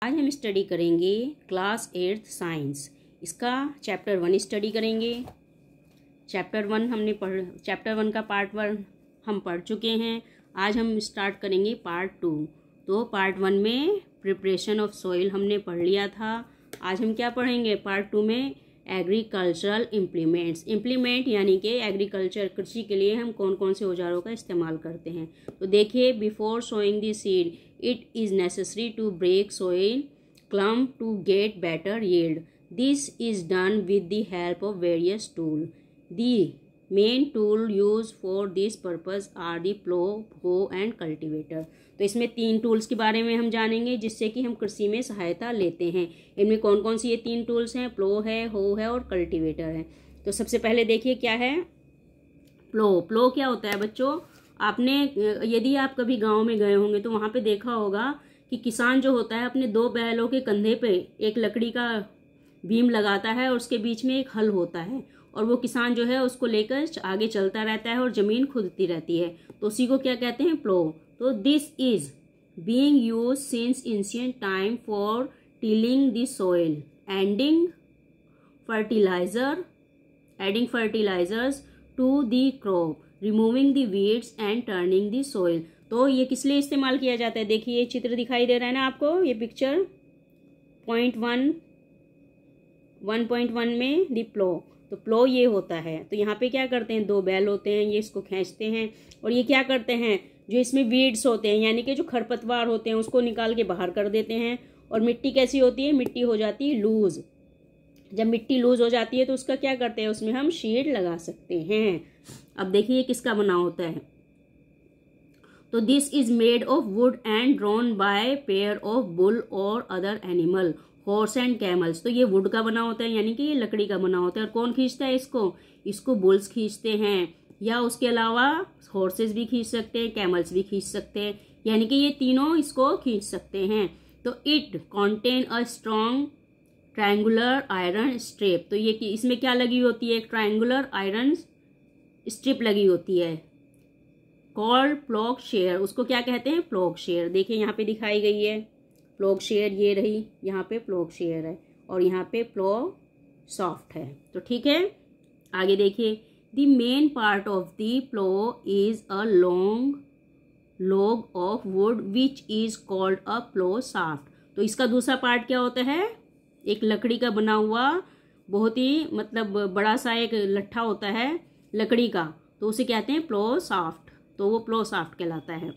आज हम स्टडी करेंगे क्लास 8th साइंस। इसका चैप्टर 1 स्टडी करेंगे। चैप्टर 1 का पार्ट 1 हम पढ़ चुके हैं। आज हम स्टार्ट करेंगे पार्ट 2। तो पार्ट 1 में प्रिपरेशन ऑफ सॉइल हमने पढ़ लिया था। आज हम क्या पढ़ेंगे पार्ट 2 में? एग्रीकल्चरल इम्प्लीमेंट यानी कि एग्रीकल्चर कृषि के लिए हम कौन कौन से औजारों का इस्तेमाल करते हैं। तो देखिए, before sowing the seed it is necessary to break soil clump to get better yield. This is done with the help of various tools. The main tool used for this purpose are the plow, hoe and cultivator. तो इसमें 3 tools के बारे में हम जानेंगे जिससे कि हम कृषि में सहायता लेते हैं। इनमें कौन कौन सी ये 3 टूल्स हैं? प्लो है, हो है और कल्टीवेटर है। तो सबसे पहले देखिए क्या है प्लो। प्लो क्या होता है बच्चों? आपने यदि आप कभी गांव में गए होंगे तो वहां पे देखा होगा कि किसान जो होता है अपने 2 बैलों के कंधे पे एक लकड़ी का बीम लगाता है और उसके बीच में एक हल होता है और वो किसान जो है उसको लेकर आगे चलता रहता है और जमीन खुदती रहती है। तो उसी को क्या कहते हैं? प्लो। तो this is being used since ancient time for tilling the soil, adding fertilisers to the crop, removing the weeds and turning the soil. तो ये किस लिए इस्तेमाल किया जाता है? देखिए ये चित्र दिखाई दे रहा है ना आपको, ये पिक्चर 1.1 में द प्लो। तो प्लो ये होता है। तो यहाँ पे क्या करते हैं, 2 बैल होते हैं, ये इसको खींचते हैं और ये क्या करते हैं, जो इसमें वीड्स होते हैं यानी कि जो खरपतवार होते हैं उसको निकाल के बाहर कर देते हैं। और मिट्टी कैसी होती है? मिट्टी हो जाती है लूज। जब मिट्टी लूज हो जाती है तो उसका क्या करते हैं, उसमें हम शेड लगा सकते हैं। अब देखिए किसका बना होता है। तो this is made of wood and drawn by pair of bull और other animal, horse and camels. तो ये वुड का बना होता है यानी कि ये लकड़ी का बना होता है। और कौन खींचता है इसको बुल्स खींचते हैं, या उसके अलावा हॉर्सेस भी खींच सकते हैं, कैमल्स भी खींच सकते हैं, यानी कि ये तीनों इसको खींच सकते हैं। तो it contain a strong triangular iron strip. तो ये इसमें क्या लगी होती है? एक ट्रायंगुलर आयरन स्ट्रिप लगी होती है, कॉल्ड प्लॉग शेयर। उसको क्या कहते हैं? Plough share. देखिए यहाँ पे दिखाई गई है प्लॉग शेयर, ये रही, यहाँ पे प्लॉग शेयर है और यहाँ पे प्लॉग सॉफ्ट है। तो ठीक है, आगे देखिए, the main part of the plough is a long log of wood which is called a plough shaft. तो इसका दूसरा पार्ट क्या होता है? एक लकड़ी का बना हुआ बहुत ही बड़ा सा एक लट्ठा होता है लकड़ी का, तो उसे कहते हैं प्लो शाफ्ट। तो वो प्लो शाफ्ट कहलाता है।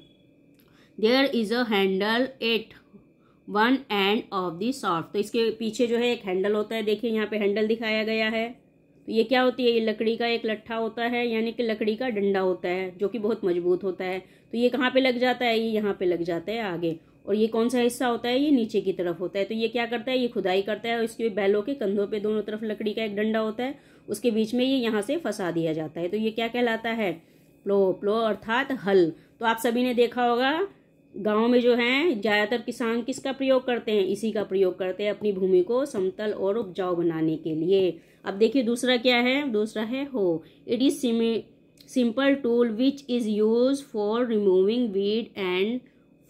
There is a handle at one end of the shaft. तो इसके पीछे जो है एक हैंडल होता है। देखिए यहाँ पे हैंडल दिखाया गया है। तो ये क्या होती है? ये लकड़ी का एक लट्ठा होता है यानी कि लकड़ी का डंडा होता है जो कि बहुत मजबूत होता है। तो ये कहाँ पे लग जाता है? ये यहाँ पे लग जाता है आगे। और ये कौन सा हिस्सा होता है? ये नीचे की तरफ होता है। तो ये क्या करता है? ये खुदाई करता है और इसके बैलों के कंधों पे दोनों तरफ लकड़ी का एक डंडा होता है, उसके बीच में ये यहाँ से फंसा दिया जाता है। तो ये क्या कहलाता है? प्लो। प्लो अर्थात हल। तो आप सभी ने देखा होगा गांव में जो है ज्यादातर किसान किसका प्रयोग करते हैं? इसी का प्रयोग करते हैं अपनी भूमि को समतल और उपजाऊ बनाने के लिए। अब देखिए दूसरा क्या है? दूसरा है हो। It is simple tool which is use for removing weed and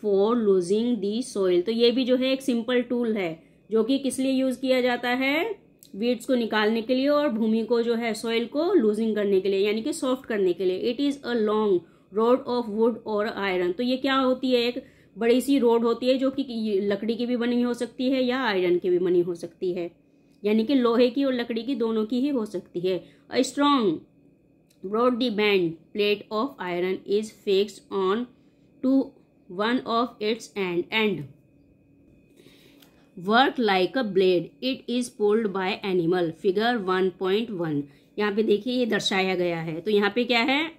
for losing the soil. तो ये भी जो है एक सिंपल टूल है जो कि किस लिए यूज किया जाता है? वीड्स को निकालने के लिए और भूमि को जो है सॉइल को लूजिंग करने के लिए यानी कि सॉफ्ट करने के लिए। It is a long road of would और आयरन। तो ये क्या होती है? एक बड़ी सी रोड होती है जो कि लकड़ी की भी बनी हो सकती है या आयरन की भी बनी हो सकती है, यानी कि लोहे की और लकड़ी की दोनों की ही हो सकती है। A strong broad the band plate of iron is fixed on to one of its end work like a blade. It is pulled by animal. Figure 1.1। यहाँ पे देखिए ये दर्शाया गया है। तो यहाँ पे क्या है?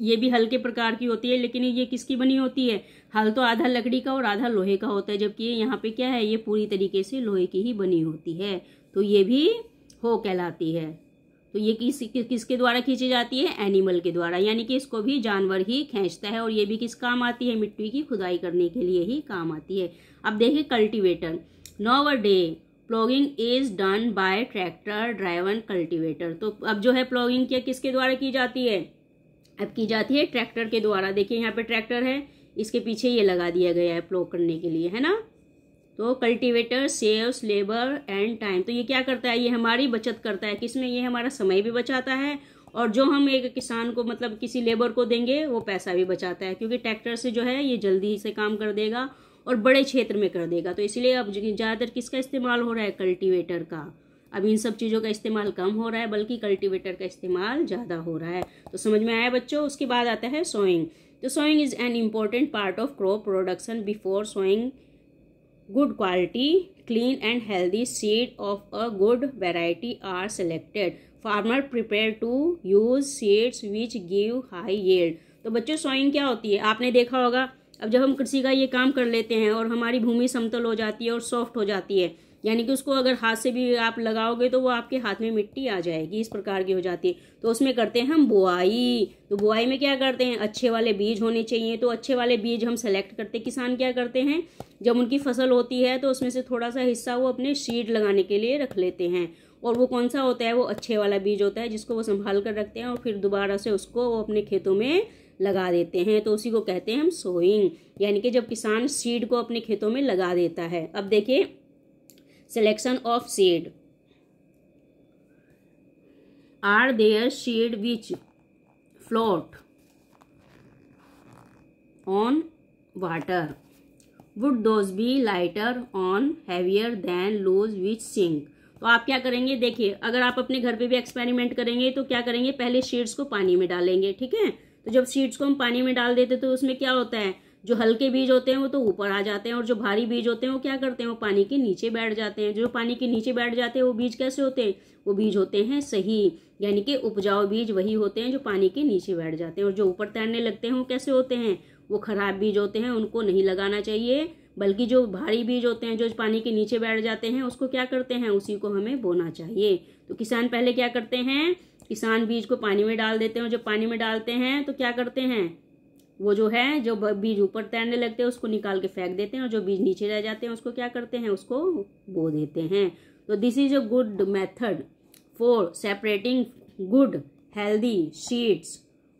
ये भी हल के प्रकार की होती है, लेकिन ये किसकी बनी होती है? हल तो आधा लकड़ी का और आधा लोहे का होता है, जबकि यहाँ पे क्या है? ये पूरी तरीके से लोहे की ही बनी होती है। तो ये भी हो कहलाती है। तो ये किसके द्वारा खींची जाती है? एनिमल के द्वारा, यानी कि इसको भी जानवर ही खींचता है। और ये भी किस काम आती है? मिट्टी की खुदाई करने के लिए ही काम आती है। अब देखिए cultivator. Now a day ploughing is done by tractor driven cultivator. तो अब जो है प्लॉगिंग क्या किसके द्वारा की जाती है? अब की जाती है ट्रैक्टर के द्वारा। देखिए यहाँ पे ट्रैक्टर है, इसके पीछे ये लगा दिया गया है प्लॉग करने के लिए, है ना। तो cultivator saves labour and time, तो ये क्या करता है, ये हमारी बचत करता है। किसमें, ये हमारा समय भी बचाता है और जो हम एक किसान को मतलब किसी लेबर को देंगे वो पैसा भी बचाता है, क्योंकि ट्रैक्टर से जो है ये जल्दी से काम कर देगा और बड़े क्षेत्र में कर देगा। तो इसलिए अब ज़्यादातर किसका इस्तेमाल हो रहा है, कल्टीवेटर का। अब इन सब चीज़ों का इस्तेमाल कम हो रहा है, बल्कि कल्टीवेटर का इस्तेमाल ज़्यादा हो रहा है। तो समझ में आया बच्चों। उसके बाद आता है सोइंग। तो sowing is an important part of crop production. Before sowing good quality, clean and healthy seed of a good variety are selected. Farmer prepare to use seeds which give high yield. तो बच्चों sowing क्या होती है, आपने देखा होगा। अब जब हम कृषि का ये काम कर लेते हैं और हमारी भूमि समतल हो जाती है और सॉफ्ट हो जाती है, यानी कि उसको अगर हाथ से भी आप लगाओगे तो वो आपके हाथ में मिट्टी आ जाएगी, इस प्रकार की हो जाती है। तो उसमें करते हैं हम बुआई। तो बुआई में क्या करते हैं, अच्छे वाले बीज होने चाहिए। तो अच्छे वाले बीज हम सेलेक्ट करते, किसान क्या करते हैं, जब उनकी फसल होती है तो उसमें से थोड़ा सा हिस्सा वो अपने सीड लगाने के लिए रख लेते हैं। और वो कौन सा होता है, वो अच्छे वाला बीज होता है जिसको वो संभाल कर रखते हैं और फिर दोबारा से उसको वो अपने खेतों में लगा देते हैं। तो उसी को कहते हैं हम सोइंग, यानी कि जब किसान सीड को अपने खेतों में लगा देता है। अब देखिए selection of seed. Are there seed which float on water? Would those be lighter on heavier than those which sink? तो आप क्या करेंगे, देखिए अगर आप अपने घर पे भी एक्सपेरिमेंट करेंगे तो क्या करेंगे, पहले सीड्स को पानी में डालेंगे, ठीक है। तो जब सीड्स को हम पानी में डाल देते तो उसमें क्या होता है, जो हल्के बीज होते हैं वो तो ऊपर आ जाते हैं और जो भारी बीज होते हैं वो क्या करते हैं, वो पानी के नीचे बैठ जाते हैं। जो पानी के नीचे बैठ जाते हैं वो बीज कैसे होते हैं, वो बीज होते हैं सही, यानी कि उपजाऊ बीज वही होते हैं जो पानी के नीचे बैठ जाते हैं। और जो ऊपर तैरने लगते हैं वो कैसे होते हैं, वो खराब बीज होते हैं, उनको नहीं लगाना चाहिए। बल्कि जो भारी बीज होते हैं जो पानी के नीचे बैठ जाते हैं उसको क्या करते हैं, उसी को हमें बोना चाहिए। तो किसान पहले क्या करते हैं, किसान बीज को पानी में डाल देते हैं और जब पानी में डालते हैं तो क्या करते हैं, वो जो है जो बीज ऊपर तैरने लगते हैं उसको निकाल के फेंक देते हैं और जो बीज नीचे रह जाते हैं उसको क्या करते हैं, उसको बो देते हैं। तो this is a good method for separating good healthy seeds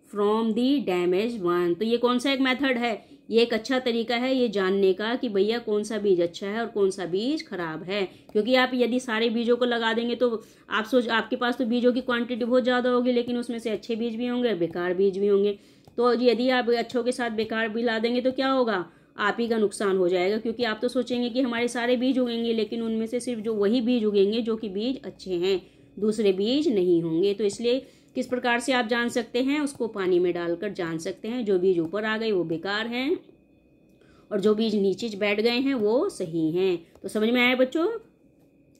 from the damage one. तो ये कौन सा एक मेथड है, ये एक अच्छा तरीका है ये जानने का कि भैया कौन सा बीज अच्छा है और कौन सा बीज खराब है। क्योंकि आप यदि सारे बीजों को लगा देंगे तो आप आपके पास तो बीजों की क्वांटिटी बहुत ज़्यादा होगी, लेकिन उसमें से अच्छे बीज भी होंगे और बेकार बीज भी होंगे। तो यदि आप अच्छों के साथ बेकार भी ला देंगे तो क्या होगा, आप ही का नुकसान हो जाएगा। क्योंकि आप तो सोचेंगे कि हमारे सारे बीज उगेंगे, लेकिन उनमें से सिर्फ जो वही बीज उगेंगे जो कि बीज अच्छे हैं, दूसरे बीज नहीं होंगे। तो इसलिए किस प्रकार से आप जान सकते हैं, उसको पानी में डालकर जान सकते हैं। जो बीज ऊपर आ गए वो बेकार हैं और जो बीज नीचे बैठ गए हैं वो सही हैं। तो समझ में आया बच्चों,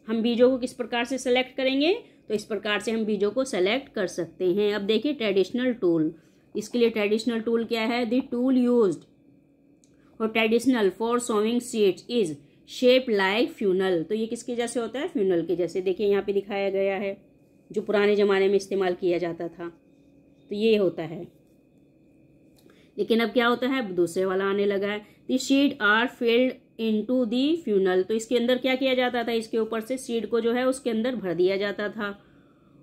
हम बीजों को किस प्रकार से सेलेक्ट करेंगे, तो इस प्रकार से हम बीजों को सेलेक्ट कर सकते हैं। अब देखिए ट्रेडिशनल टूल, इसके लिए ट्रेडिशनल टूल क्या है, द टूल यूज्ड और traditional for sowing seeds is shape like funnel. तो ये किसके जैसे होता है, फ्यूनल के जैसे। देखिए यहाँ पे दिखाया गया है, जो पुराने जमाने में इस्तेमाल किया जाता था तो ये होता है। लेकिन अब क्या होता है, अब दूसरे वाला आने लगा है, the seed are filled into the funnel. तो इसके अंदर क्या किया जाता था, इसके ऊपर से सीड को जो है उसके अंदर भर दिया जाता था।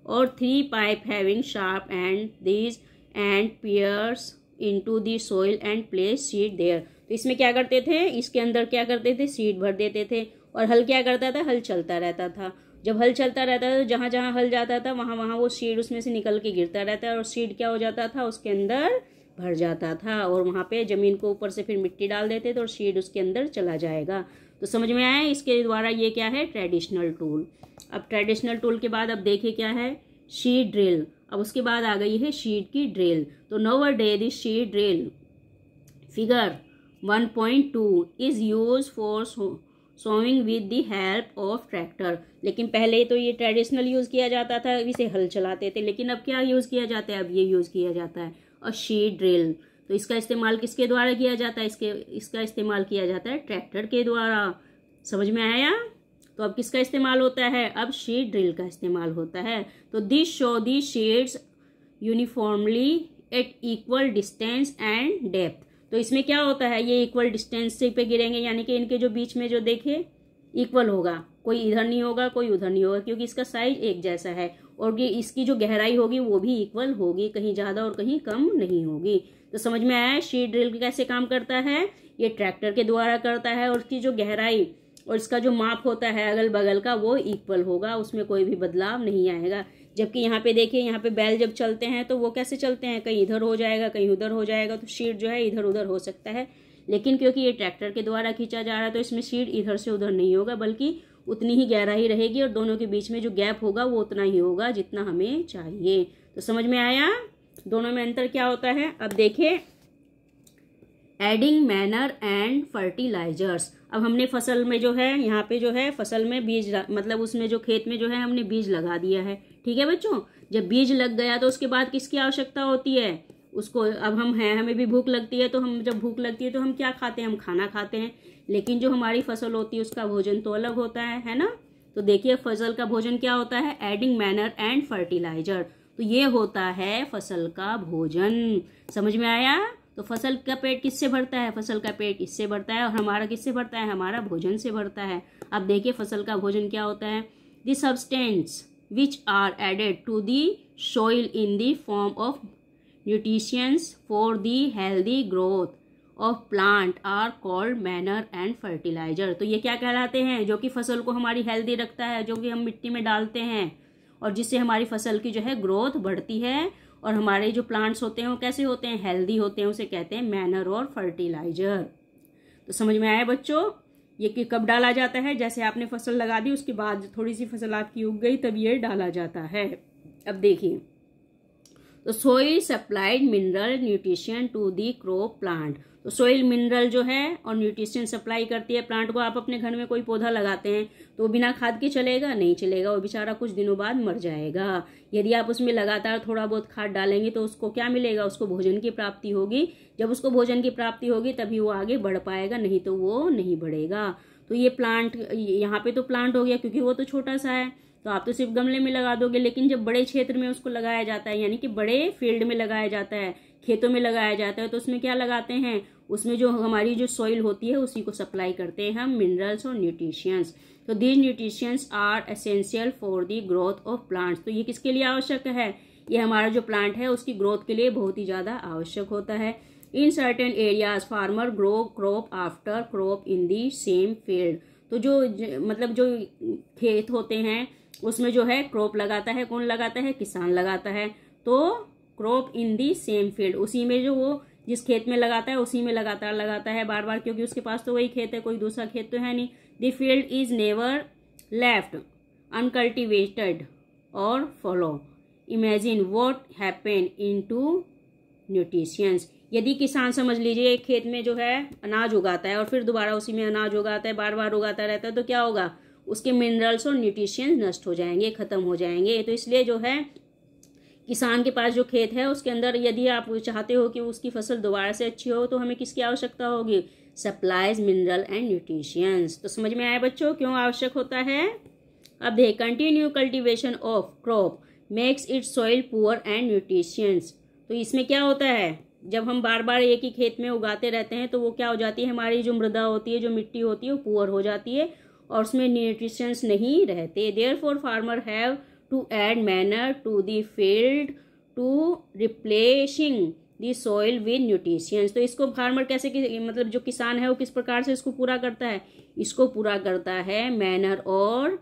और 3 pipe having sharp end these end pierce into the soil and place seed there. तो इसमें क्या करते थे, इसके अंदर क्या करते थे, सीड भर देते थे। और हल क्या करता था, हल चलता रहता था। जब हल चलता रहता था तो जहाँ जहाँ हल जाता था वहाँ वहाँ वो सीड उसमें से निकल के गिरता रहता है और सीड क्या हो जाता था, उसके अंदर भर जाता था। और वहाँ पे जमीन को ऊपर से फिर मिट्टी डाल देते थे और सीड उसके अंदर चला जाएगा। तो समझ में आया, इसके द्वारा ये क्या है, ट्रेडिशनल टूल। अब ट्रेडिशनल टूल के बाद अब देखिए क्या है, सीड ड्रिल। अब उसके बाद आ गई है सीड की ड्रिल। तो nowadays the seed drill figure 1.2 is use for sowing with the help of tractor. लेकिन पहले तो ये ट्रेडिशनल यूज किया जाता था, इसे हल चलाते थे। लेकिन अब क्या यूज किया जाता है, अब ये यूज किया जाता है और सीड ड्रिल। तो इसका इस्तेमाल किसके द्वारा किया जाता है, इसका इस्तेमाल किया जाता है ट्रैक्टर के द्वारा। समझ में आया। तो अब किसका इस्तेमाल होता है, अब सीड ड्रिल का इस्तेमाल होता है। तो this show the seeds uniformly eight equal distance and depth. तो इसमें क्या होता है, ये इक्वल डिस्टेंस से पे गिरेंगे, यानी कि इनके जो बीच में जो देखे इक्वल होगा, कोई इधर नहीं होगा कोई उधर नहीं होगा, क्योंकि इसका साइज एक जैसा है। और ये इसकी जो गहराई होगी वो भी इक्वल होगी, कहीं ज़्यादा और कहीं कम नहीं होगी। तो समझ में आया सीड ड्रिल कैसे काम करता है, ये ट्रैक्टर के द्वारा करता है और उसकी जो गहराई और इसका जो माप होता है अगल बगल का वो इक्वल होगा, उसमें कोई भी बदलाव नहीं आएगा। जबकि यहाँ पे देखिए, यहाँ पे बैल जब चलते हैं तो वो कैसे चलते हैं, कहीं इधर हो जाएगा कहीं उधर हो जाएगा, तो शीट जो है इधर उधर हो सकता है। लेकिन क्योंकि ये ट्रैक्टर के द्वारा खींचा जा रहा है तो इसमें शीट इधर से उधर नहीं होगा, बल्कि उतनी ही गहराई रहेगी और दोनों के बीच में जो गैप होगा वो उतना ही होगा जितना हमें चाहिए। तो समझ में आया दोनों में अंतर क्या होता है। अब देखिए, एडिंग मैनर एंड फर्टिलाइजर्स। अब हमने फसल में जो है, यहाँ पे जो है फसल में बीज, मतलब उसमें जो खेत में जो है हमने बीज लगा दिया है। ठीक है बच्चों, जब बीज लग गया तो उसके बाद किसकी आवश्यकता होती है, उसको, अब हम हैं, हमें भी भूख लगती है, तो हम जब भूख लगती है तो हम क्या खाते हैं, हम खाना खाते हैं। लेकिन जो हमारी फसल होती है उसका भोजन तो अलग होता है ना। तो देखिए फसल का भोजन क्या होता है, एडिंग मैनर एंड फर्टिलाइजर। तो ये होता है फसल का भोजन। समझ में आया। तो फसल का पेट किससे भरता है, फसल का पेट इससे भरता है, और हमारा किससे भरता है, हमारा भोजन से भरता है। अब देखिए फसल का भोजन क्या होता है, the substance which are added to the soil in the form of nutritions for the healthy growth of plant are called manure and fertiliser. तो ये क्या कहलाते हैं, जो कि फसल को हमारी हेल्दी रखता है, जो कि हम मिट्टी में डालते हैं और जिससे हमारी फसल की जो है ग्रोथ बढ़ती है, और हमारे जो प्लांट्स होते हैं वो कैसे होते हैं, हेल्दी होते हैं, उसे कहते हैं मैनर और फर्टिलाइजर। तो समझ में आया बच्चों, ये कि कब डाला जाता है, जैसे आपने फसल लगा दी उसके बाद थोड़ी सी फसल आपकी उग गई तब ये डाला जाता है। अब देखिए, तो soil supplied mineral nutrition to the crop plant. तो सोइल मिनरल जो है और न्यूट्रिशन सप्लाई करती है प्लांट को। आप अपने घर में कोई पौधा लगाते हैं तो बिना खाद के चलेगा, नहीं चलेगा, वो बेचारा कुछ दिनों बाद मर जाएगा। यदि आप उसमें लगातार थोड़ा बहुत खाद डालेंगे तो उसको क्या मिलेगा, उसको भोजन की प्राप्ति होगी। जब उसको भोजन की प्राप्ति होगी तभी वो आगे बढ़ पाएगा, नहीं तो वो नहीं बढ़ेगा। तो ये प्लांट, यहाँ पे तो प्लांट हो गया क्योंकि वो तो छोटा सा है, तो आप तो सिर्फ गमले में लगा दोगे। लेकिन जब बड़े क्षेत्र में उसको लगाया जाता है, यानी कि बड़े फील्ड में लगाया जाता है, खेतों में लगाया जाता है, तो उसमें क्या लगाते हैं, उसमें जो हमारी जो सॉइल होती है उसी को सप्लाई करते हैं हम मिनरल्स और न्यूट्रिशंस। तो these nutritions are essential for the growth of plants. तो ये किसके लिए आवश्यक है, ये हमारा जो प्लांट है उसकी ग्रोथ के लिए बहुत ही ज्यादा आवश्यक होता है। In certain areas farmer grow crop after crop in the same field. तो जो मतलब जो खेत होते हैं उसमें जो है क्रॉप लगाता है, कौन लगाता है, किसान लगाता है। तो crop in the same field, उसी में जो वो जिस खेत में लगाता है उसी में लगातार लगाता है बार बार, क्योंकि उसके पास तो वही खेत है, कोई दूसरा खेत तो है नहीं। The field is never left uncultivated or fallow. Imagine what happen into nutritions. यदि किसान, समझ लीजिए, एक खेत में जो है अनाज उगाता है और फिर दोबारा उसी में अनाज उगाता है, बार बार उगाता रहता है, तो क्या होगा, उसके मिनरल्स और न्यूट्रिशंस नष्ट हो जाएंगे, खत्म हो जाएंगे। तो इसलिए जो है किसान के पास जो खेत है उसके अंदर यदि आप चाहते हो कि उसकी फसल दोबारा से अच्छी हो तो हमें किसकी आवश्यकता होगी, सप्लाइज मिनरल एंड न्यूट्रिशंस। तो समझ में आया बच्चों क्यों आवश्यक होता है। अब देख, continue cultivation of crop makes it soil poor and nutritions. तो इसमें क्या होता है, जब हम बार बार एक ही खेत में उगाते रहते हैं तो वो क्या हो जाती है, हमारी जो मृदा होती है, जो मिट्टी होती है, वो पुअर हो जाती है और उसमें न्यूट्रिशंस नहीं रहते। Therefore farmer have to add manure to the field to replacing the soil with nutritions. तो इसको फार्मर कैसे, मतलब जो किसान है वो किस प्रकार से इसको पूरा करता है, इसको पूरा करता है मैनर और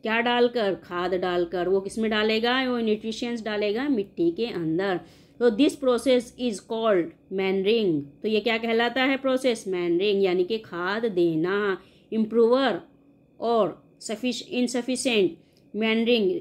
क्या डालकर, खाद डालकर। वो किसमें डालेगा, वो न्यूट्रिशंस डालेगा मिट्टी के अंदर। तो दिस प्रोसेस इज कॉल्ड मैनरिंग। तो ये क्या कहलाता है प्रोसेस, मैनरिंग, यानी कि खाद देना। Improper or insufficient manuring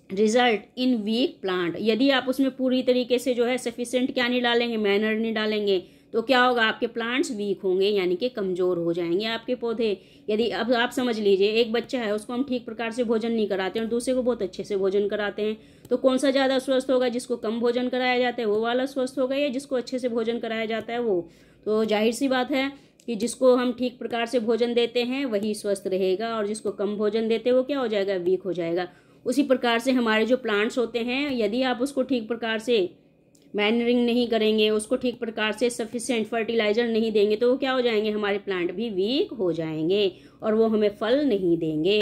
result in weak plant. यदि आप उसमें पूरी तरीके से जो है सफिशिएंट क्या नहीं डालेंगे, मैनर नहीं डालेंगे, तो क्या होगा, आपके प्लांट्स वीक होंगे, यानी कि कमजोर हो जाएंगे आपके पौधे। यदि अब आप समझ लीजिए एक बच्चा है, उसको हम ठीक प्रकार से भोजन नहीं कराते और दूसरे को बहुत अच्छे से भोजन कराते हैं, तो कौन सा ज्यादा स्वस्थ होगा, जिसको कम भोजन कराया जाता है वो वाला स्वस्थ होगा या जिसको अच्छे से भोजन कराया जाता है वो। तो जाहिर सी बात है कि जिसको हम ठीक प्रकार से भोजन देते हैं वही स्वस्थ रहेगा और जिसको कम भोजन देते हैं वो क्या हो जाएगा, वीक हो जाएगा। उसी प्रकार से हमारे जो प्लांट्स होते हैं, यदि आप उसको ठीक प्रकार से मैनरिंग नहीं करेंगे, उसको ठीक प्रकार से सफिशिएंट फर्टिलाइजर नहीं देंगे, तो वो क्या हो जाएंगे, हमारे प्लांट भी वीक हो जाएंगे और वो हमें फल नहीं देंगे।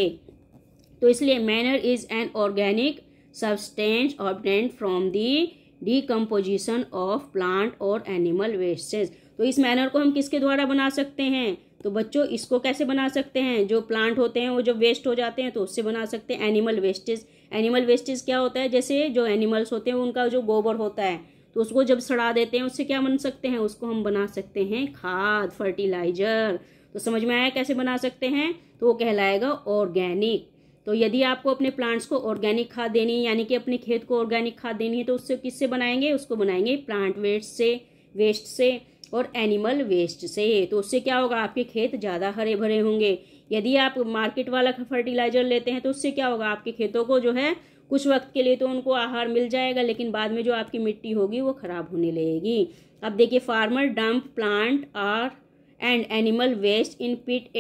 तो इसलिए manner is an organic substance obtained from the decomposition of plant और एनिमल वेस्टेज। तो इस मैनर को हम किसके द्वारा बना सकते हैं, तो बच्चों इसको कैसे बना सकते हैं, जो प्लांट होते हैं वो जब वेस्ट हो जाते हैं तो उससे बना सकते हैं एनिमल वेस्टेज। एनिमल वेस्टेज क्या होता है, जैसे जो एनिमल्स होते हैं उनका जो गोबर होता है तो उसको जब सड़ा देते हैं उससे क्या बन सकते हैं, उसको हम बना सकते हैं खाद, फर्टिलाइजर। तो समझ में आया कैसे बना सकते हैं, तो वो कहलाएगा ऑर्गेनिक। तो यदि आपको अपने प्लांट्स को ऑर्गेनिक खाद देनी है, यानी कि अपने खेत को ऑर्गेनिक खाद देनी है, तो उससे किससे बनाएंगे, उसको बनाएंगे प्लांट वेस्ट से और एनिमल वेस्ट से। तो उससे क्या होगा, आपके खेत ज़्यादा हरे भरे होंगे। यदि आप मार्केट वाला फर्टिलाइजर लेते हैं तो उससे क्या होगा, आपके खेतों को जो है कुछ वक्त के लिए तो उनको आहार मिल जाएगा, लेकिन बाद में जो आपकी मिट्टी होगी वो खराब होने लगेगी। अब देखिए, farmer dump plant are and animal waste in pit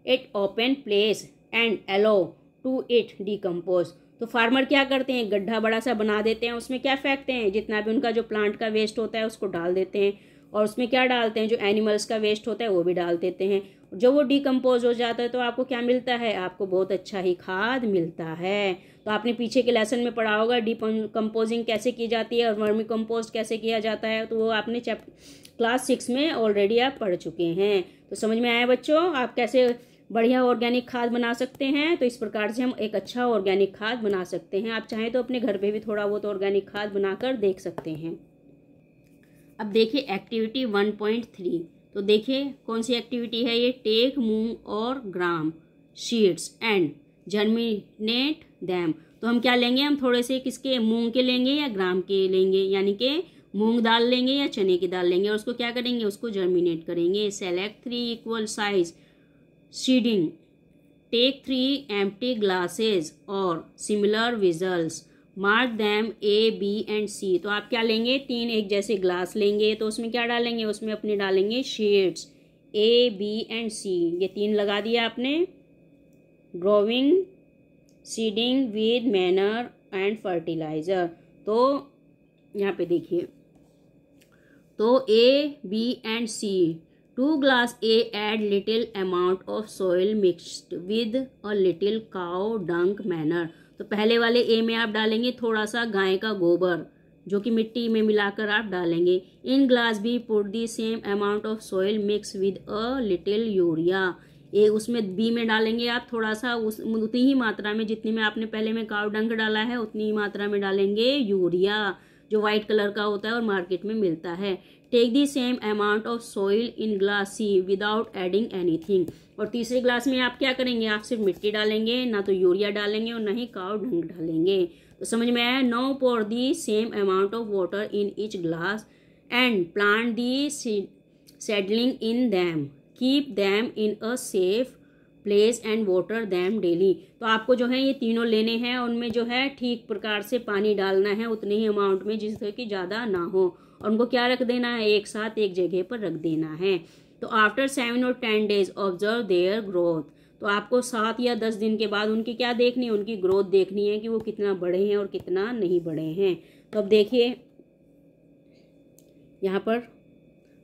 at open place and allow to it decompose. तो फार्मर क्या करते हैं, गड्ढा बड़ा सा बना देते हैं, उसमें क्या फेंकते हैं, जितना भी उनका जो प्लांट का वेस्ट होता है उसको डाल देते हैं, और उसमें क्या डालते हैं, जो एनिमल्स का वेस्ट होता है वो भी डाल देते हैं। जब वो डिकम्पोज हो जाता है तो आपको क्या मिलता है, आपको बहुत अच्छा ही खाद मिलता है। तो आपने पीछे के लेसन में पढ़ा होगा डिकम्पोजिंग कैसे की जाती है और वर्मी कंपोस्ट कैसे किया जाता है, तो वो आपने क्लास 6 में ऑलरेडी आप पढ़ चुके हैं। तो समझ में आया बच्चों, आप कैसे बढ़िया ऑर्गेनिक खाद बना सकते हैं। तो इस प्रकार से हम एक अच्छा ऑर्गेनिक खाद बना सकते हैं। आप चाहें तो अपने घर पे भी थोड़ा बहुत ऑर्गेनिक खाद बनाकर देख सकते हैं। अब देखिए एक्टिविटी 1.3। तो देखिए कौन सी एक्टिविटी है ये, टेक मूंग और ग्राम सीड्स एंड जर्मिनेट दैम। तो हम क्या लेंगे, हम थोड़े से किसके, मूंग के लेंगे या ग्राम के लेंगे, यानी कि मूंग दाल लेंगे या चने की दाल लेंगे, और उसको क्या करेंगे, उसको जर्मिनेट करेंगे। Select 3 equal size seeding, take 3 empty glasses or similar vessels, mark them A, B and C। तो आप क्या लेंगे, 3 एक जैसे ग्लास लेंगे, तो उसमें क्या डालेंगे, उसमें अपने डालेंगे seeds A, B and C। ये 3 लगा दिया आपने। Growing, seeding with manure and fertiliser. तो यहाँ पे देखिए, तो A, B and C, 2 glass A add little amount of soil mixed with a little cow dung manure। तो पहले वाले ए में आप डालेंगे थोड़ा सा गाय का गोबर, जो कि मिट्टी में मिलाकर आप डालेंगे। In glass B put the same amount of soil mix with a little urea. A उसमें बी में डालेंगे आप थोड़ा सा, उतनी ही मात्रा में जितनी में आपने पहले में काव डंग डाला है उतनी ही मात्रा में डालेंगे यूरिया, जो व्हाइट कलर का होता है और मार्केट में मिलता है। Take the same amount of soil in glass C without adding anything. और तीसरे ग्लास में आप क्या करेंगे, आप सिर्फ मिट्टी डालेंगे, ना तो यूरिया डालेंगे और ना ही काव डंग डालेंगे। तो समझ में आया। Now pour the same amount of water in each glass and plant the seedling in them, keep them in a safe place and water them daily. तो आपको जो है ये तीनों लेने हैं, उनमें जो है ठीक प्रकार से पानी डालना है उतने ही अमाउंट में, जिससे कि ज़्यादा ना हो, और उनको क्या रख देना है, एक साथ एक जगह पर रख देना है। तो आफ्टर 7 और 10 डेज ऑब्जर्व देयर ग्रोथ। तो आपको 7 या 10 दिन के बाद उनकी क्या देखनी है, उनकी ग्रोथ देखनी है कि वो कितना बढ़े हैं और कितना नहीं बढ़े हैं। तो अब देखिए यहाँ पर,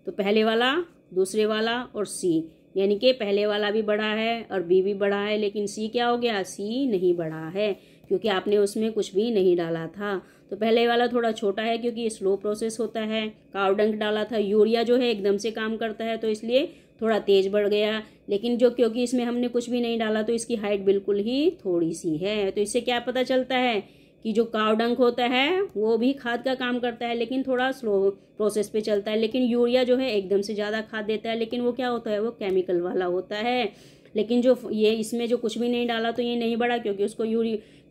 तो पहले वाला, दूसरे वाला और सी, यानी कि पहले वाला भी बढ़ा है और बी भी बढ़ा है, लेकिन सी क्या हो गया, सी नहीं बढ़ा है, क्योंकि आपने उसमें कुछ भी नहीं डाला था। तो पहले वाला थोड़ा छोटा है क्योंकि ये स्लो प्रोसेस होता है, काव डंक डाला था, यूरिया जो है एकदम से काम करता है तो इसलिए थोड़ा तेज बढ़ गया, लेकिन जो क्योंकि इसमें हमने कुछ भी नहीं डाला तो इसकी हाइट बिल्कुल ही थोड़ी सी है। तो इससे क्या पता चलता है कि जो काव डंक होता है वो भी खाद का काम करता है, लेकिन थोड़ा स्लो प्रोसेस पे चलता है, लेकिन यूरिया जो है एकदम से ज़्यादा खाद देता है, लेकिन वो क्या होता है, वो केमिकल वाला होता है। लेकिन जो ये इसमें जो कुछ भी नहीं डाला तो ये नहीं बढ़ा, क्योंकि उसको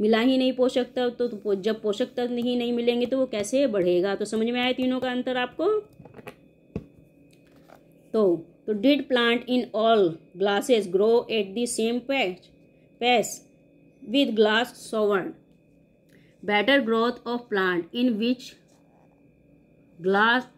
मिला ही नहीं पोषक तत्व, तो जब पोषक तत्व ही नहीं मिलेंगे तो वो कैसे बढ़ेगा। तो समझ में आया तीनों का अंतर आपको। तो did plant in all glasses grow at the same pace with glass showed, better growth of plant in which glass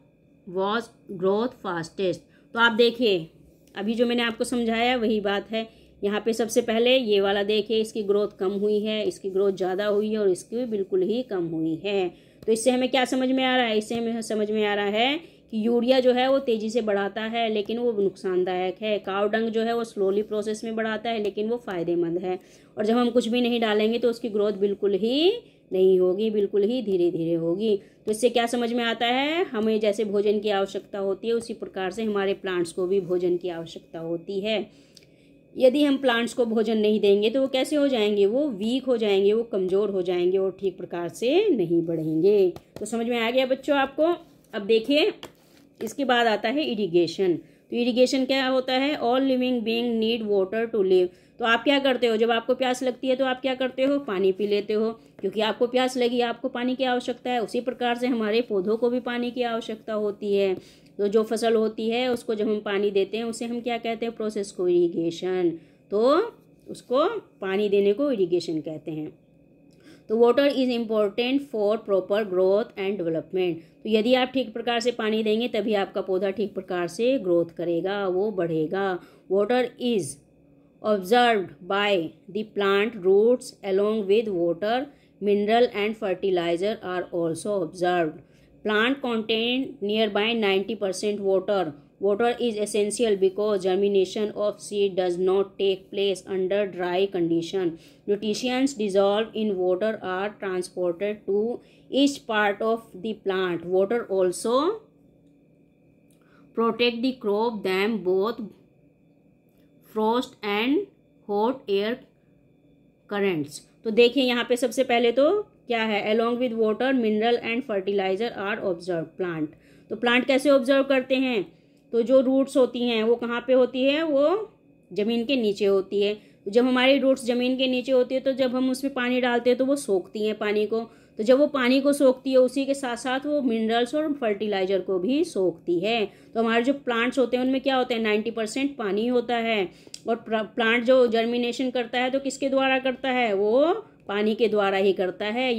was growth fastest. तो आप देखिए अभी जो मैंने आपको समझाया वही बात है। यहाँ पे सबसे पहले ये वाला देखिए, इसकी ग्रोथ कम हुई है, इसकी ग्रोथ ज़्यादा हुई है और इसकी बिल्कुल ही कम हुई है। तो इससे हमें क्या समझ में आ रहा है, इससे हमें समझ में आ रहा है कि यूरिया जो है वो तेज़ी से बढ़ाता है लेकिन वो नुकसानदायक है, काव डंग जो है वो स्लोली प्रोसेस में बढ़ाता है लेकिन वो फ़ायदेमंद है, और जब हम कुछ भी नहीं डालेंगे तो उसकी ग्रोथ बिल्कुल ही नहीं होगी, बिल्कुल ही धीरे धीरे होगी। तो इससे क्या समझ में आता है, हमें जैसे भोजन की आवश्यकता होती है उसी प्रकार से हमारे प्लांट्स को भी भोजन की आवश्यकता होती है। यदि हम प्लांट्स को भोजन नहीं देंगे तो वो कैसे हो जाएंगे, वो वीक हो जाएंगे, वो कमज़ोर हो जाएंगे और ठीक प्रकार से नहीं बढ़ेंगे। तो समझ में आ गया बच्चों आपको। अब देखिए इसके बाद आता है इरिगेशन। तो इरिगेशन क्या होता है, all living being need water to live. तो आप क्या करते हो, जब आपको प्यास लगती है तो आप क्या करते हो, पानी पी लेते हो, क्योंकि आपको प्यास लगी, आपको पानी की आवश्यकता है। उसी प्रकार से हमारे पौधों को भी पानी की आवश्यकता होती है। तो जो फसल होती है उसको जब हम पानी देते हैं उसे हम क्या कहते हैं, प्रोसेस को इरिगेशन। तो उसको पानी देने को इरिगेशन कहते हैं। तो water is important for proper growth and development. तो यदि आप ठीक प्रकार से पानी देंगे तभी आपका पौधा ठीक प्रकार से ग्रोथ करेगा, वो बढ़ेगा। Water is observed by the plant roots along with water, mineral and fertilizer are also observed. Plant contain nearby 90% water. Water is essential because germination of seed does not take place under dry condition. Nutrients dissolved in water are transported to each part of the plant. Water also protect the crop them both frost and hot air currents. तो देखिए यहाँ पे सबसे पहले तो क्या है, along with water, mineral and fertilizer are observed plant. तो प्लांट कैसे ऑब्जर्व करते हैं, तो जो रूट्स होती हैं वो कहाँ पे होती है, वो ज़मीन के नीचे होती है। जब हमारी रूट्स ज़मीन के नीचे होती है तो जब हम उसमें पानी डालते हैं तो वो सोखती हैं पानी को। तो जब वो पानी को सोखती है उसी के साथ साथ वो मिनरल्स और फर्टिलाइजर को भी सोखती है। तो हमारे जो प्लांट्स होते हैं उनमें क्या होते हैं, 90% पानी होता है। और प्लांट जो जर्मिनेशन करता है तो किसके द्वारा करता है, वो पानी के द्वारा ही करता है।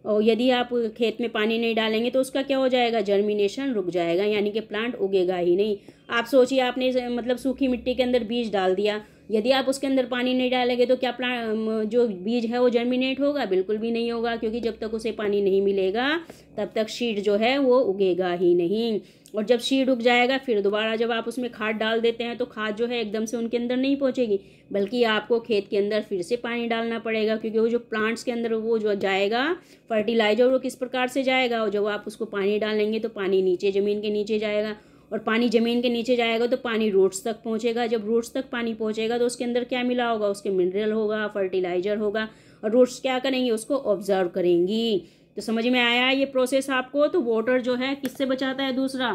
यदि आप खेत में पानी नहीं डालेंगे तो उसका क्या हो जाएगा, जर्मिनेशन रुक जाएगा, यानी कि प्लांट उगेगा ही नहीं। आप सोचिए आपने मतलब सूखी मिट्टी के अंदर बीज डाल दिया, यदि आप उसके अंदर पानी नहीं डालेंगे तो क्या प्लांट जो बीज है वो जर्मिनेट होगा, बिल्कुल भी नहीं होगा, क्योंकि जब तक उसे पानी नहीं मिलेगा तब तक सीड जो है वो उगेगा ही नहीं। और जब सीड उग जाएगा फिर दोबारा जब आप उसमें खाद डाल देते हैं तो खाद जो है एकदम से उनके अंदर नहीं पहुंचेगी, बल्कि आपको खेत के अंदर फिर से पानी डालना पड़ेगा, क्योंकि वो जो प्लांट्स के अंदर वो जो जाएगा फर्टिलाइजर वो किस प्रकार से जाएगा, और जब आप उसको पानी डालेंगे तो पानी नीचे ज़मीन के नीचे जाएगा, और पानी ज़मीन के नीचे जाएगा तो पानी रूट्स तक पहुंचेगा। जब रूट्स तक पानी पहुंचेगा तो उसके अंदर क्या मिला होगा, उसके मिनरल होगा, फर्टिलाइजर होगा, और रूट्स क्या करेंगी, उसको ऑब्जर्व करेंगी। तो समझ में आया ये प्रोसेस आपको। तो वाटर जो है किससे बचाता है, दूसरा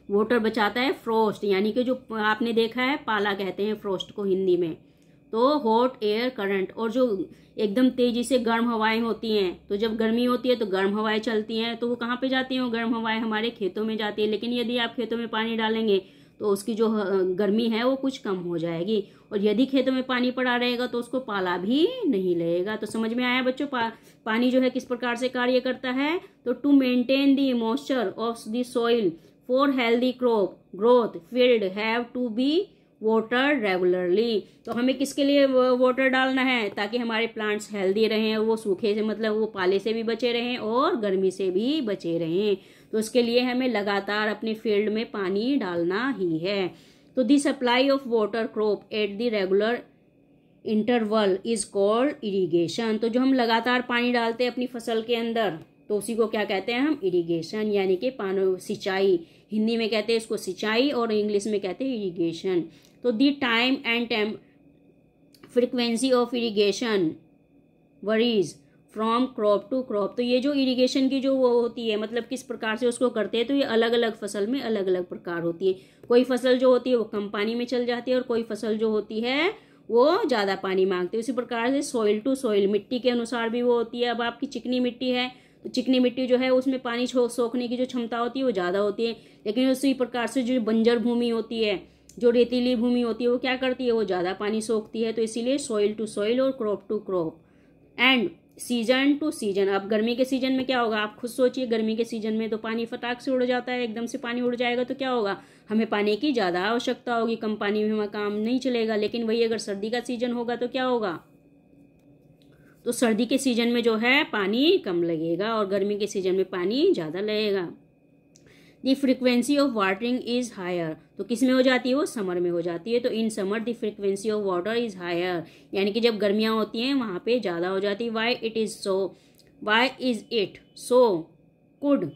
वाटर बचाता है फ्रोस्ट, यानी कि जो आपने देखा है पाला कहते हैं फ्रोस्ट को हिंदी में। तो हॉट एयर करंट, और जो एकदम तेजी से गर्म हवाएं होती हैं, तो जब गर्मी होती है तो गर्म हवाएं चलती हैं, तो वो कहाँ पे जाती हैं, वो गर्म हवाएं हमारे खेतों में जाती है। लेकिन यदि आप खेतों में पानी डालेंगे तो उसकी जो गर्मी है वो कुछ कम हो जाएगी, और यदि खेतों में पानी पड़ा रहेगा तो उसको पाला भी नहीं लगेगा। तो समझ में आया बच्चों, पानी जो है किस प्रकार से कार्य करता है। तो to maintain the moisture of the soil for healthy crop growth field have to be water regularly. तो हमें किसके लिए वाटर डालना है, ताकि हमारे प्लांट्स हेल्दी रहें, वो सूखे से मतलब वो पाले से भी बचे रहें और गर्मी से भी बचे रहें। तो उसके लिए हमें लगातार अपने फील्ड में पानी डालना ही है। तो the supply of water crop at the regular interval is called irrigation. तो जो हम लगातार पानी डालते हैं अपनी फसल के अंदर तो उसी को क्या कहते हैं हम, इरिगेशन, यानी कि पानी सिंचाई। हिंदी में कहते हैं इसको सिंचाई और इंग्लिश में कहते हैं इरिगेशन। तो the time and frequency of irrigation varies from crop to crop. तो ये जो इरिगेशन की जो वो होती है, मतलब किस प्रकार से उसको करते हैं, तो ये अलग अलग फसल में अलग अलग प्रकार होती है। कोई फसल जो होती है वो कम पानी में चल जाती है, और कोई फसल जो होती है वो ज़्यादा पानी मांगती है। उसी प्रकार से सॉइल टू सॉइल, मिट्टी के अनुसार भी वो होती है। अब आपकी चिकनी मिट्टी है तो चिकनी मिट्टी जो है उसमें पानी सोखने की जो क्षमता होती है वो ज़्यादा होती है। लेकिन उसी प्रकार से जो बंजर भूमि होती है, जो रेतीली भूमि होती है, वो क्या करती है, वो ज़्यादा पानी सोखती है। तो इसीलिए सॉइल टू सॉइल और crop to crop and season to season. अब गर्मी के सीजन में क्या होगा, आप खुद सोचिए, गर्मी के सीजन में तो पानी फटाक से उड़ जाता है, एकदम से पानी उड़ जाएगा तो क्या होगा, हमें पानी की ज़्यादा आवश्यकता होगी, कम पानी में हमारा काम नहीं चलेगा। लेकिन वही अगर सर्दी का सीजन होगा तो क्या होगा, तो सर्दी के सीजन में जो है पानी कम लगेगा और गर्मी के सीजन में पानी ज़्यादा लगेगा। The frequency of watering is higher, तो किस में हो जाती है वो, समर में हो जाती है। तो in summer the frequency of water is higher, यानी कि जब गर्मियाँ होती हैं वहाँ पे ज़्यादा हो जाती है। Why it is so, why is it so, could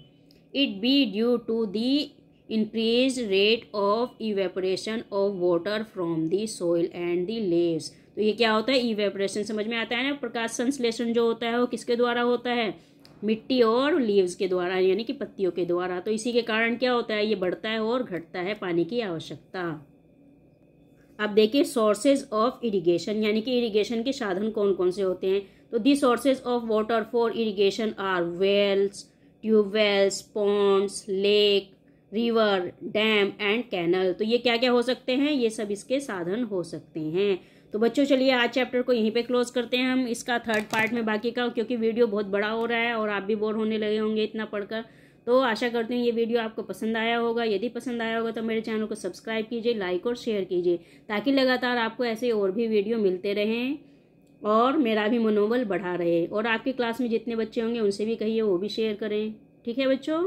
it be due to the increased rate of evaporation of water from the soil and the leaves। तो ये क्या होता है, इवेपोरेशन समझ में आता है ना, प्रकाश संश्लेषण जो होता है वो किसके द्वारा होता है, मिट्टी और लीव्स के द्वारा, यानी कि पत्तियों के द्वारा। तो इसी के कारण क्या होता है, ये बढ़ता है और घटता है पानी की आवश्यकता। अब देखिए सोर्सेज ऑफ इरिगेशन, यानी कि इरिगेशन के साधन कौन कौन से होते हैं। तो the sources of water for irrigation are wells, tubewells, ponds, lake, river, dam and canal. तो ये क्या क्या हो सकते हैं, ये सब इसके साधन हो सकते हैं। तो बच्चों चलिए आज चैप्टर को यहीं पे क्लोज करते हैं हम, इसका थर्ड पार्ट में बाकी का, क्योंकि वीडियो बहुत बड़ा हो रहा है और आप भी बोर होने लगे होंगे इतना पढ़कर। तो आशा करते हैं ये वीडियो आपको पसंद आया होगा। यदि पसंद आया होगा तो मेरे चैनल को सब्सक्राइब कीजिए, लाइक और शेयर कीजिए, ताकि लगातार आपको ऐसे और भी वीडियो मिलते रहें और मेरा भी मनोबल बढ़ा रहे। और आपकी क्लास में जितने बच्चे होंगे उनसे भी कहिए वो भी शेयर करें। ठीक है बच्चों।